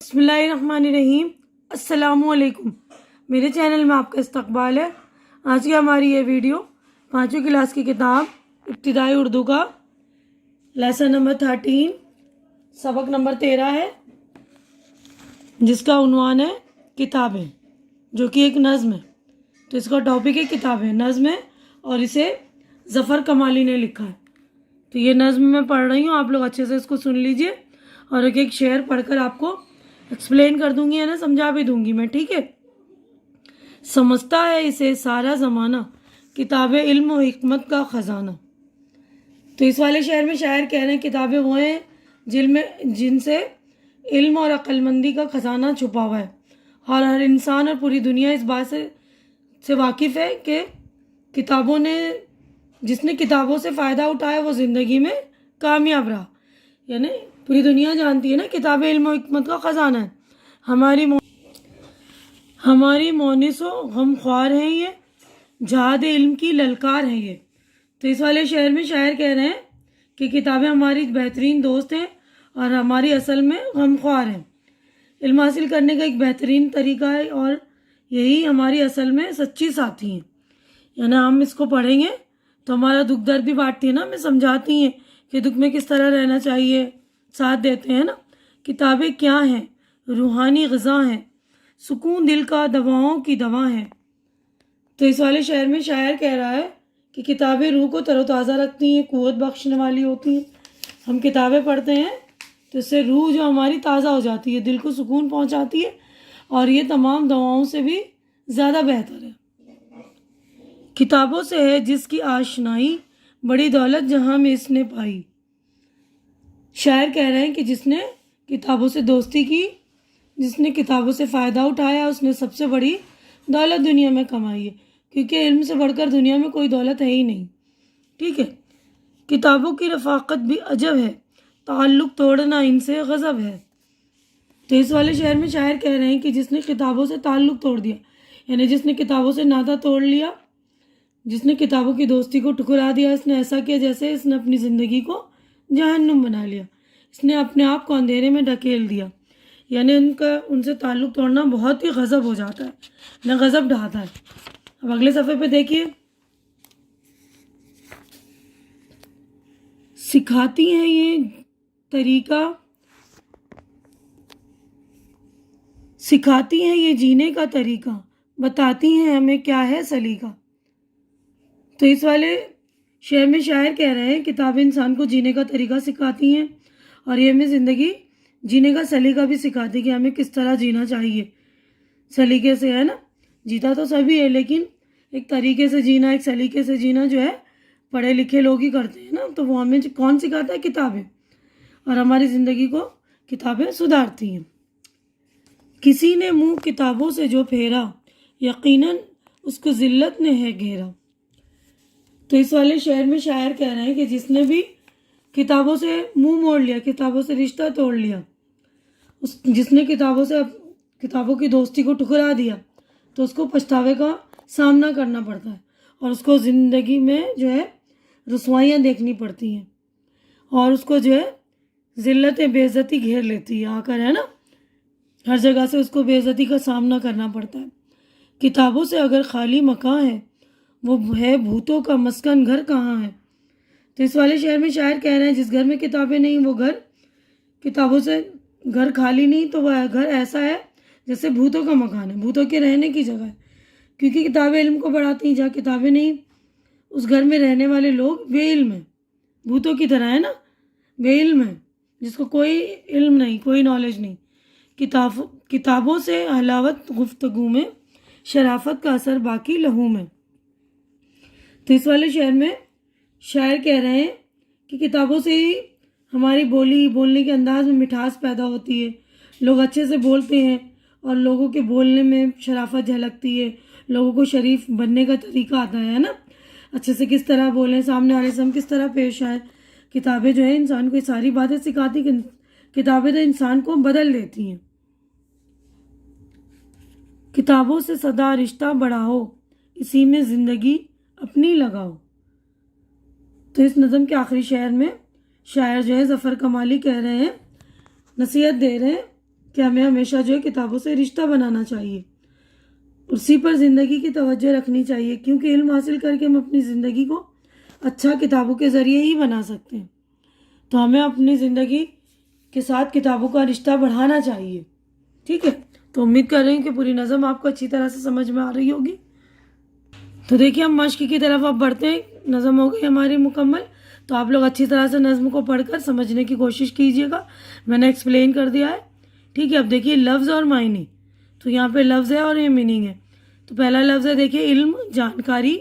بسم اللہ الرحمن الرحیم۔ السلام علیکم، میرے چینل میں آپ کا استقبال ہے۔ آج کی ہماری یہ ویڈیو 5ویں کلاس کی کتاب ابتدائی اردو کا لیسن نمبر 13 سبق نمبر 13 ہے، جس کا عنوان ہے کتابیں، جو کہ ایک نظم ہے۔ تو اس کا ٹاپک ہے کتابیں، نظم ہے، اور اسے ظفر کمالی نے لکھا ہے۔ تو یہ نظم میں پڑھ رہی ہوں، آپ لوگ اچھے سے اس کو سن لیجئے، اور ایک ایک شعر پڑھ کر آپ کو ایکسپلین کر دوں گی، ہے نا، سمجھا بھی دوں گی میں، ٹھیک ہے۔ سمجھتا ہے اسے سارا زمانہ، کتاب علم و حکمت کا خزانہ۔ تو اس والے شعر میں شاعر کہہ رہے ہیں کتابیں وہ ہیں جن سے علم اور عقل مندی کا خزانہ چھپا ہوا ہے، اور ہر انسان اور پوری دنیا اس بات سے واقف ہے کہ جس نے کتابوں سے فائدہ اٹھایا وہ زندگی میں کامیاب رہا۔ یعنی پوری دنیا جانتی ہے نا، کتاب علم و حکمت کا خزانہ ہے، ہماری مونس و غمخوار ہے یہ، جہاد علم کی للکار ہے یہ۔ تو اس والے شعر میں شاعر کہہ رہے ہیں کہ کتابیں ہماری بہترین دوست ہیں اور ہماری اصل میں غمخوار ہیں۔ علم حاصل کرنے کا ایک بہترین طریقہ ہے، اور یہی ہماری اصل میں سچی ساتھی ہیں۔ یعنی ہم اس کو پڑھیں گے تو ہمارا دکھ درد بھی بانٹتی ہیں نا، ہمیں سمجھاتی ہیں کہ دکھ میں کس طرح رہنا چاہیے، ساتھ دیتے ہیں نا۔ کتابیں کیا ہیں؟ روحانی غذا ہیں، سکون دل کا دواؤں کی دوا ہیں۔ تو اس والے شعر میں شاعر کہہ رہا ہے کہ کتابیں روح کو تر و تازہ رکھتی ہیں، قوت بخشنے والی ہوتی ہیں۔ ہم کتابیں پڑھتے ہیں تو اس سے روح جو ہماری تازہ ہو جاتی ہے، دل کو سکون پہنچاتی ہے، اور یہ تمام دواؤں سے بھی زیادہ بہتر ہے۔ کتابوں سے ہے جس کی آشنائی، بڑی دولت جہاں میں اس نے پائی۔ شاعر کہہ رہے ہیں کہ جس نے کتابوں سے دوستی کی، جس نے کتابوں سے فائدہ اٹھایا، اس نے سب سے بڑی دولت دنیا میں کمائی ہے، کیونکہ علم سے بڑھ کر دنیا میں کوئی دولت ہے ہی نہیں، ٹھیک ہے۔ کتابوں کی رفاقت بھی عجب ہے، تعلق توڑنا ان سے غضب ہے۔ تو اس والے شعر میں شاعر کہہ رہے ہیں کہ جس نے کتابوں سے تعلق توڑ دیا، یعنی جس نے کتابوں سے ناطہ توڑ لیا، جس نے کتابوں کی دوستی کو ٹھکرا دیا، اس نے ایسا کیا جیسے اس نے اپنی زندگی کو جہنم بنا لیا، اس نے اپنے آپ کو اندھیرے میں ڈھکیل دیا۔ یعنی ان سے تعلق توڑنا بہت ہی غضب ہو جاتا ہے، نہ غضب ڈھاتا ہے۔ اب اگلے صفحے پہ دیکھیے، سکھاتی ہیں یہ جینے کا طریقہ، بتاتی ہیں ہمیں کیا ہے سلیقہ۔ تو اس والے شعر میں شاعر کہہ رہے ہیں کتابیں انسان کو جینے کا طریقہ سکھاتی ہیں، اور یہ ہمیں زندگی جینے کا سلیقہ بھی سکھاتی کہ ہمیں کس طرح جینا چاہیے، سلیقے سے، ہے نا۔ جیتا تو سبھی ہے، لیکن ایک طریقے سے جینا، ایک سلیقے سے جینا جو ہے پڑھے لکھے لوگ ہی کرتے ہیں نا۔ تو وہ ہمیں کون سکھاتا ہے؟ کتابیں، اور ہماری زندگی کو کتابیں سدھارتی ہیں۔ کسی نے منہ کتابوں سے جو پھیرا، یقیناً اس کو ذلت نے ہے گھیرا۔ تو اس والے شعر میں شاعر کہہ رہے ہیں کہ جس نے بھی کتابوں سے منہ موڑ لیا، کتابوں سے رشتہ توڑ لیا، جس نے کتابوں کی دوستی کو ٹھکرا دیا، تو اس کو پچھتاوے کا سامنا کرنا پڑتا ہے، اور اس کو زندگی میں جو ہے رسوائیاں دیکھنی پڑتی ہیں، اور اس کو جو ہے ذلت بے عزتی گھیر لیتی ہے آ کر، ہے نا۔ ہر جگہ سے اس کو بے عزتی کا سامنا کرنا پڑتا ہے۔ کتابوں سے اگر خالی مکان ہے، وہ ہے بھوتوں کا مسکن گھر کہاں ہے۔ تو اس والے شعر میں شاعر کہہ رہے ہیں جس گھر میں کتابیں نہیں، وہ گھر کتابوں سے گھر خالی نہیں، تو وہ گھر ایسا ہے جیسے بھوتوں کا مکان ہے، بھوتوں کے رہنے کی جگہ ہے، کیونکہ کتابیں علم کو بڑھاتی ہیں۔ جہاں کتابیں نہیں، اس گھر میں رہنے والے لوگ بے علم ہیں، بھوتوں کی طرح، ہے نا، بے علم ہیں، جس کو کوئی علم نہیں، کوئی نالج نہیں۔ کتابوں سے حلاوت گفتگو میں، شرافت کا اثر باقی لہو میں۔ تو اس والے شعر میں شاعر کہہ رہے ہیں کہ کتابوں سے ہی ہماری بولنے کے انداز میں مٹھاس پیدا ہوتی ہے، لوگ اچھے سے بولتے ہیں، اور لوگوں کے بولنے میں شرافت جھلکتی ہے، لوگوں کو شریف بننے کا طریقہ آتا ہے نا، اچھے سے کس طرح بولیں، سامنے والے سے ہم کس طرح پیش آئیں۔ کتابیں جو ہیں انسان کو یہ ساری باتیں سکھاتی، کتابیں تو انسان کو بدل دیتی ہیں۔ کتابوں سے سدا رشتہ بڑھاؤ، اسی میں زندگی اپنی لگاؤ۔ تو اس نظم کے آخری شعر میں شاعر جو ہے ظفر کمالی کہہ رہے ہیں، نصیحت دے رہے ہیں کہ ہمیں ہمیشہ جو ہے کتابوں سے رشتہ بنانا چاہیے، اسی پر زندگی کی توجہ رکھنی چاہیے، کیونکہ علم حاصل کر کے ہم اپنی زندگی کو اچھا کتابوں کے ذریعے ہی بنا سکتے ہیں۔ تو ہمیں اپنی زندگی کے ساتھ کتابوں کا رشتہ بڑھانا چاہیے، ٹھیک ہے۔ تو امید کر رہی ہوں کہ پوری نظم آپ کو اچھی طرح سے سمجھ میں آ رہی ہوگی۔ تو دیکھیے ہم مشق کی طرف اب بڑھتے ہیں، نظم ہو گئی ہماری مکمل، تو آپ لوگ اچھی طرح سے نظم کو پڑھ کر سمجھنے کی کوشش کیجیے گا، میں نے ایکسپلین کر دیا ہے، ٹھیک ہے۔ اب دیکھیے لفظ اور معنی، تو یہاں پہ لفظ ہے اور یہ میننگ ہے۔ تو پہلا لفظ ہے دیکھیے علم، جانکاری،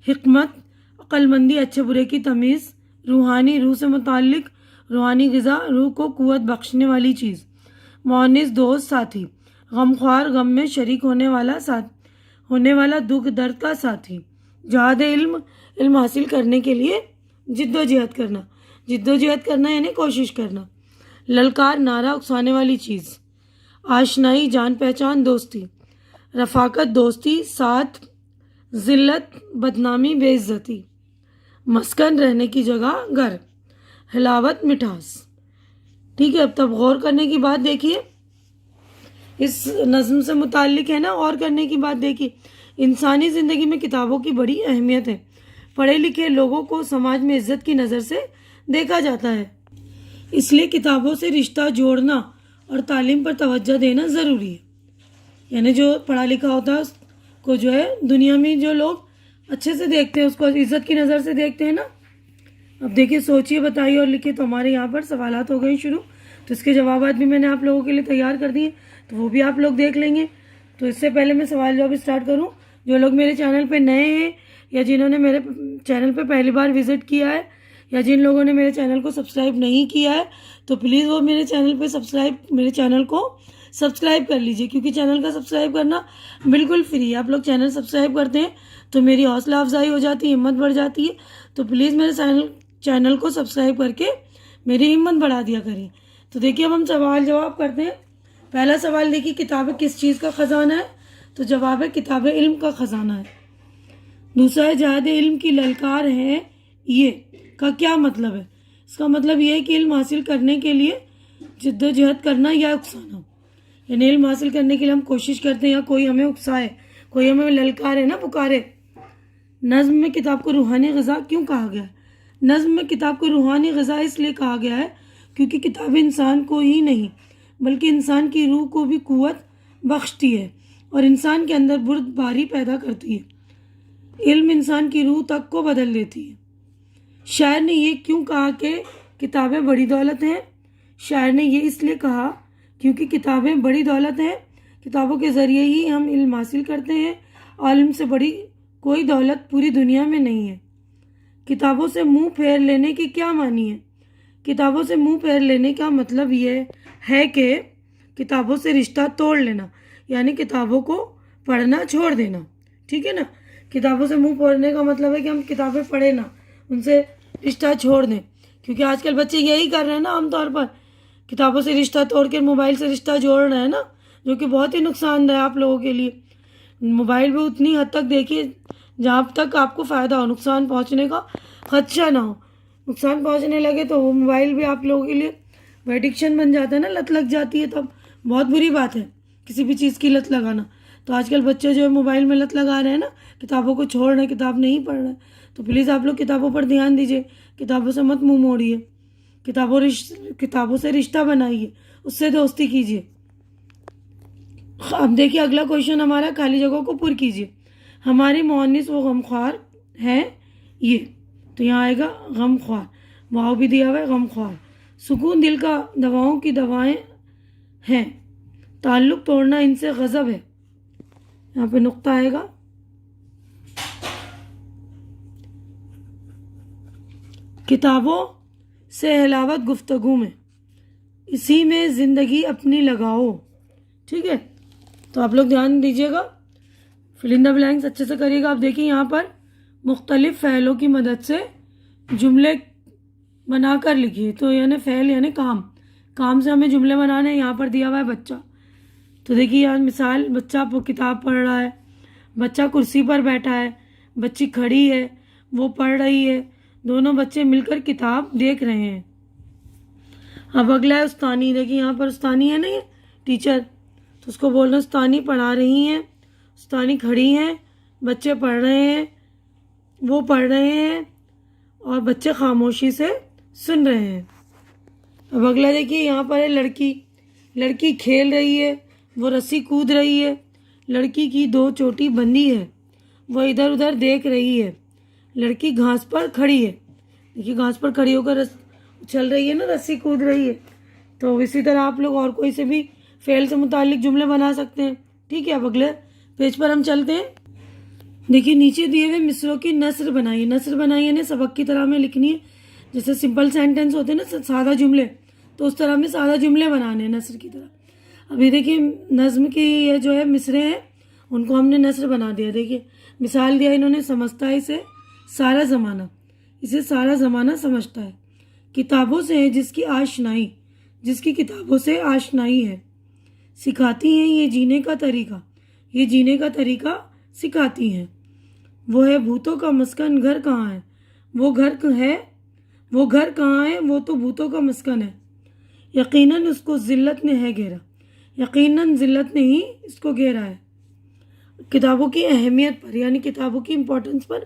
حکمت، عقل مندی، اچھے برے کی تمیز، روحانی، روح سے متعلق، روحانی غذا، روح کو قوت بخشنے والی چیز، مؤنث، دوست، ساتھی، غمخوار، غم میں شریک ہونے والا دکھ درد کا ساتھی، جہاد علم، علم حاصل کرنے کے لیے جد و جہد کرنا یعنی کوشش کرنا، للکار، نعرہ، اکسانے والی چیز، آشنائی، جان پہچان، دوستی، رفاقت، دوستی، ساتھ، ذلت، بدنامی، بے عزتی، مسکن، رہنے کی جگہ، گھر، حلاوت، مٹھاس، ٹھیک ہے۔ اب تب غور کرنے کی بات دیکھیے، اس نظم سے متعلق ہے نا، غور کرنے کی بات دیکھیے، انسانی زندگی میں کتابوں کی بڑی اہمیت ہے، پڑھے لکھے لوگوں کو سماج میں عزت کی نظر سے دیکھا جاتا ہے، اس لیے کتابوں سے رشتہ جوڑنا اور تعلیم پر توجہ دینا ضروری ہے۔ یعنی جو پڑھا لکھا ہوتا ہے اس کو جو ہے دنیا میں جو لوگ اچھے سے دیکھتے ہیں، اس کو عزت کی نظر سے دیکھتے ہیں نا۔ اب دیکھیے سوچیے، بتائیے اور لکھیے۔ تو ہمارے یہاں پر سوالات ہو گئے شروع، تو اس کے جوابات بھی میں نے آپ لوگوں کے لیے تیار کر دیے، تو وہ بھی آپ لوگ دیکھ لیں گے۔ تو اس سے پہلے میں سوال جواب اسٹارٹ کروں، جو لوگ میرے چینل پہ نئے ہیں یا جنہوں نے میرے چینل پہ پہلی بار وزٹ کیا ہے یا جن لوگوں نے میرے چینل کو سبسکرائب نہیں کیا ہے، تو پلیز وہ میرے چینل کو سبسکرائب کر لیجئے، کیونکہ چینل کا سبسکرائب کرنا بالکل فری ہے۔ آپ لوگ چینل سبسکرائب کرتے ہیں تو میری حوصلہ افزائی ہو جاتی ہے، ہمت بڑھ جاتی ہے، تو پلیز میرے چینل کو سبسکرائب کر کے میری ہمت بڑھا دیا کریں۔ تو دیکھیے اب ہم سوال جواب کرتے ہیں۔ پہلا سوال دیکھیے، کتابیں کس چیز کا خزانہ ہے؟ تو جواب ہے کتابیں علم کا خزانہ ہے۔ دوسرا ہے جہاد علم کی للکار ہے یہ کا کیا مطلب ہے؟ اس کا مطلب یہ ہے کہ علم حاصل کرنے کے لیے جد و جہد کرنا یا اکسانا، یعنی علم حاصل کرنے کے لیے ہم کوشش کرتے ہیں یا کوئی ہمیں اکسائے، کوئی ہمیں للکارے نا، پکارے۔ نظم میں کتاب کو روحانی غذا کیوں کہا گیا ہے؟ نظم میں کتاب کو روحانی غذا اس لیے کہا گیا ہے کیونکہ کتاب انسان کو ہی نہیں بلکہ انسان کی روح کو بھی قوت بخشتی ہے اور انسان کے اندر بردباری پیدا کرتی ہے۔ علم انسان کی روح تک کو بدل دیتی ہے۔ شاعر نے یہ کیوں کہا کہ کتابیں بڑی دولت ہیں؟ شاعر نے یہ اس لیے کہا کیونکہ کتابیں بڑی دولت ہیں، کتابوں کے ذریعے ہی ہم علم حاصل کرتے ہیں، علم سے بڑی کوئی دولت پوری دنیا میں نہیں ہے۔ کتابوں سے منہ پھیر لینے کی کیا معنی ہے؟ کتابوں سے منہ پھیر لینے کا مطلب یہ ہے کہ کتابوں سے رشتہ توڑ لینا، یعنی کتابوں کو پڑھنا چھوڑ دینا، ٹھیک ہے نا۔ کتابوں سے منہ پھیرنے کا مطلب ہے کہ ہم کتابیں پڑھیں نا، ان سے رشتہ چھوڑ دیں، کیونکہ آج کل بچے یہی کر رہے ہیں نا، عام طور پر کتابوں سے رشتہ توڑ کے موبائل سے رشتہ جوڑ رہے ہیں نا، جو کہ بہت ہی نقصان دہ آپ لوگوں کے لیے۔ موبائل بھی اتنی حد تک دیکھیے جہاں تک آپ کو فائدہ ہو، نقصان پہنچنے کا خدشہ نہ ہو۔ نقصان پہنچنے لگے تو وہ موبائل بھی آپ لوگوں کے لیے ایڈکشن بن جاتا ہے نا، لت لگ جاتی ہے، تب بہت بری بات ہے کسی بھی چیز کی لت لگانا۔ تو آج کل بچے جو ہے موبائل میں لت لگا رہے ہیں نا، کتابوں کو چھوڑ رہے ہیں، کتاب نہیں پڑھ رہے ہیں، تو پلیز آپ لوگ کتابوں پر دھیان دیجیے، کتابوں سے مت منہ موڑیے، کتابوں سے رشتہ بنائیے، اس سے دوستی کیجیے۔ اب دیکھیے اگلا کویشچن ہمارا، خالی جگہوں کو پر کیجیے۔ ہماری مؤنث و غمخوار ہے یہ، تو یہاں آئے گا غمخوار، واو بھی دیا ہوا ہے، غمخوار۔ سکون دل کا دواؤں کی دوائیں ہیں، تعلق توڑنا ان سے غضب ہے، یہاں پہ نقطہ آئے گا۔ کتابوں سے حلاوت گفتگو میں، اسی میں زندگی اپنی لگاؤ، ٹھیک ہے۔ تو آپ لوگ دھیان دیجیے گا، فل ان دا بلینکس اچھے سے کریے گا۔ آپ دیکھیں یہاں پر مختلف فعلوں کی مدد سے جملے بنا کر لکھیے، تو یعنی فعل یعنی کام سے ہمیں جملے بنانے ہیں۔ یہاں پر دیا ہوا ہے بچہ، تو دیکھیے یہاں مثال، بچہ کتاب پڑھ رہا ہے، بچہ کرسی پر بیٹھا ہے، بچی کھڑی ہے، وہ پڑھ رہی ہے، دونوں بچے مل کر کتاب دیکھ رہے ہیں۔ اب اگلا ہے استانی، دیکھیے یہاں پر استانی ہے نا، یہ ٹیچر، تو اس کو بولنا استانی پڑھا رہی ہیں، استانی کھڑی ہیں، بچے پڑھ رہے ہیں، وہ پڑھ رہے ہیں اور بچے خاموشی سے سن رہے ہیں۔ اب اگلا دیکھیے، یہاں پر ہے لڑکی، لڑکی کھیل رہی ہے، وہ رسی کود رہی ہے، لڑکی کی 2 چوٹی بندھی ہے، وہ ادھر ادھر دیکھ رہی ہے، لڑکی گھاس پر کھڑی ہے، دیکھیے گھاس پر کھڑی ہو کر چل رہی ہے نا، رسی کود رہی ہے۔ تو اسی طرح آپ لوگ اور کوئی سے بھی فعل سے متعلق جملے بنا سکتے ہیں، ٹھیک ہے۔ اب اگلے پیج پر ہم چلتے ہیں۔ دیکھیے نیچے دیے ہوئے مصروں کی نثر بنائیے، نثر بنائیے نے سبق کی طرح میں لکھنی ہے، جیسے سمپل سینٹینس ہوتے ہیں نا سادہ جملے، تو اس طرح میں سادہ جملے بنانے ہیں نثر کی طرح۔ ابھی دیکھیے نظم کی یہ جو ہے مصرے ہیں ان کو ہم نے نثر بنا دیا۔ دیکھیے مثال دیا انہوں نے، سمجھتا ہے اسے سارا زمانہ، اسے سارا زمانہ سمجھتا ہے، کتابوں سے ہے جس کی آشنائی، جس کی کتابوں سے آشنائی ہے، سکھاتی ہیں یہ جینے کا طریقہ، یہ جینے کا طریقہ سکھاتی ہیں، وہ ہے بھوتوں کا مسکن، گھر کہاں ہے، وہ گھر ہے، وہ گھر کہاں ہے، وہ تو بھوتوں کا مسکن ہے، یقیناً اس کو ذلت نے ہے گھیرا، یقیناً ذلت نے ہی اس کو گھیرا ہے۔ کتابوں کی اہمیت پر یعنی کتابوں کی امپورٹنس پر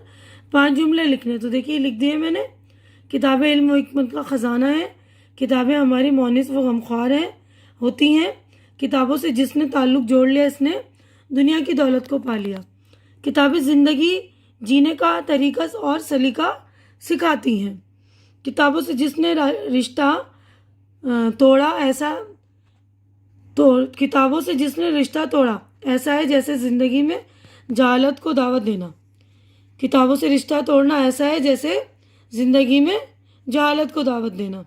5 جملے لکھنے، تو دیکھیے لکھ دیے میں نے۔ کتابیں علم و حکمت کا خزانہ ہے، کتابیں ہماری مونس و غمخوار ہیں ہوتی ہیں، کتابوں سے جس نے تعلق جوڑ لیا اس نے دنیا کی دولت کو پا لیا، کتابیں زندگی جینے کا طریقہ اور سلیقہ سکھاتی ہیں، کتابوں سے جس نے رشتہ توڑا ایسا کتابوں سے جس نے رشتہ توڑا ایسا ہے جیسے زندگی میں جہالت کو دعوت دینا، کتابوں سے رشتہ توڑنا ایسا ہے جیسے زندگی میں جہالت کو دعوت دینا۔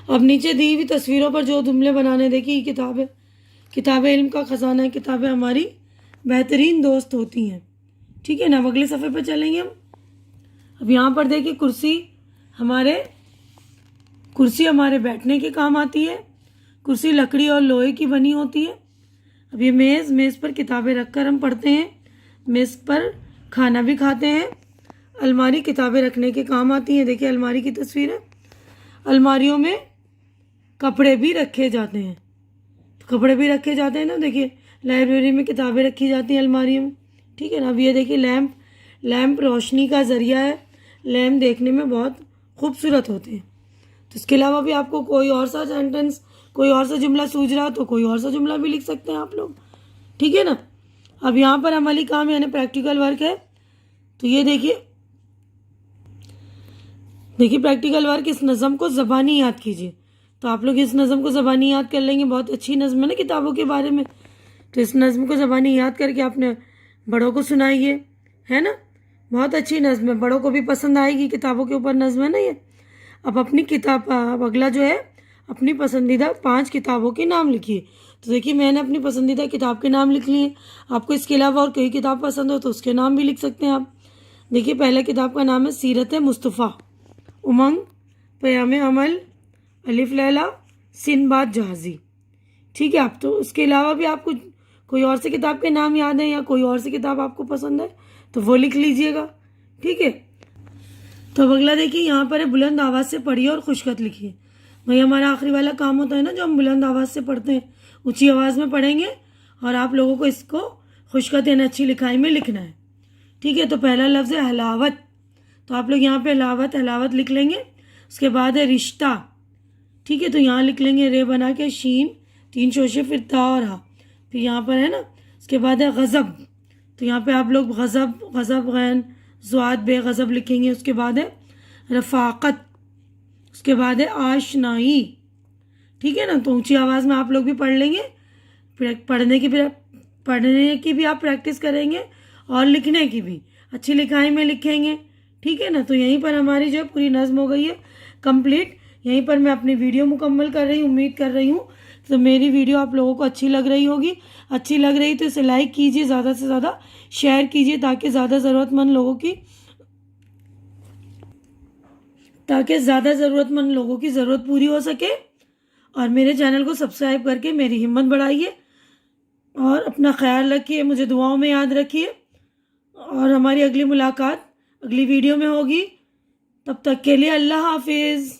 اب نیچے دی ہوئی تصویروں پر جو جملے بنانے، دیکھیے یہ کتاب ہے، کتابیں علم کا خزانہ ہے، کتابیں ہماری بہترین دوست ہوتی ہیں، ٹھیک ہے نا۔ اب اگلے صفحے پہ چلیں گے ہم۔ اب یہاں پر دیکھیے کرسی ہمارے بیٹھنے کے کام آتی ہے، کرسی لکڑی اور لوہے کی بنی ہوتی ہے۔ اب یہ میز پر کتابیں رکھ کر ہم پڑھتے ہیں، میز پر کھانا بھی کھاتے ہیں۔ الماری کتابیں رکھنے کے کام آتی ہیں، دیکھیے الماری کی تصویر ہے، الماریوں میں کپڑے بھی رکھے جاتے ہیں، کپڑے بھی رکھے جاتے ہیں نا، دیکھیے لائبریری میں کتابیں رکھی جاتی ہیں الماریوں میں، ٹھیک ہے نا۔ اب یہ دیکھیے لیمپ روشنی کا ذریعہ ہے، لیمپ دیکھنے میں بہت خوبصورت ہوتے ہیں۔ تو اس کے علاوہ بھی آپ کو کوئی اور سا سینٹینس، کوئی اور سا جملہ سوچ رہا تو کوئی اور سا جملہ بھی لکھ سکتے ہیں آپ لوگ، ٹھیک ہے نا۔ اب یہاں پر عملی کام یعنی پریکٹیکل ورک ہے، تو یہ دیکھیے پریکٹیکل ورک، اس نظم کو زبانی یاد کیجیے، تو آپ لوگ اس نظم کو زبانی یاد کر لیں گے، بہت اچھی نظم ہے نا کتابوں کے بارے میں، تو اس نظم کو زبانی یاد کر کے آپ نے بڑوں کو سنائیے، ہے نا، بہت اچھی نظم ہے، بڑوں کو بھی پسند آئے گی، کتابوں کے اوپر نظم ہے نا یہ۔ اب اپنی کتاب، اب اگلا جو ہے اپنی پسندیدہ 5 کتابوں کے نام لکھیے، تو دیکھیے میں نے اپنی پسندیدہ کتاب کے نام لکھ لیے، آپ کو اس کے علاوہ اور کوئی کتاب پسند ہو تو اس کے نام بھی لکھ سکتے ہیں آپ۔ دیکھیے پہلا کتاب کا نام ہے سیرت مصطفیٰ، امنگ، پیام عمل، الف لیلا، سنباد جہازی، ٹھیک ہے۔ آپ تو اس کے علاوہ بھی آپ کو کوئی اور سی کتاب کے نام یاد ہیں یا کوئی اور سی کتاب آپ کو پسند ہے تو وہ لکھ لیجئے گا، ٹھیک ہے۔ تو اب اگلا دیکھیے یہاں پر ہے بلند آواز سے پڑھیے اور خوشخط لکھیے، وہی ہمارا آخری والا کام ہوتا ہے نا جو ہم بلند آواز سے پڑھتے ہیں، اونچی آواز میں پڑھیں گے اور آپ لوگوں کو اس کو خوشخط یعنی اچھی لکھائی میں لکھنا ہے، ٹھیک ہے۔ تو پہلا لفظ ہے حلاوت، تو آپ لوگ یہاں پہ حلاوت لکھ لیں گے۔ اس کے بعد ہے رشتہ، ٹھیک ہے، تو یہاں لکھ لیں گے رے بنا کے شین 3 شوشے پھر تا اور ہا، پھر یہاں پر ہے نا۔ اس کے بعد ہے غضب، تو یہاں پہ آپ لوگ غضب غین زواد بے غضب لکھیں گے۔ اس کے بعد ہے رفاقت، اس کے بعد ہے آشنائی، ٹھیک ہے نا۔ تو اونچی آواز میں آپ لوگ بھی پڑھ لیں گے، پڑھنے کی بھی آپ پریکٹس کریں گے اور لکھنے کی بھی اچھی لکھائی میں لکھیں گے، ٹھیک ہے نا۔ تو یہیں پر ہماری جو ہے پوری نظم ہو گئی ہے کمپلیٹ، یہیں پر میں اپنی ویڈیو مکمل کر رہی ہوں۔ امید کر رہی ہوں تو میری ویڈیو آپ لوگوں کو اچھی لگ رہی ہوگی، اچھی لگ رہی تو اسے لائک کیجیے، زیادہ سے زیادہ شیئر کیجیے تاکہ زیادہ ضرورت مند لوگوں کی ضرورت پوری ہو سکے، اور میرے چینل کو سبسکرائب کر کے میری ہمت بڑھائیے، اور اپنا خیال رکھیے، مجھے دعاؤں میں یاد رکھیے، اور ہماری اگلی ملاقات اگلی ویڈیو میں ہوگی، تب تک کے لیے اللہ حافظ۔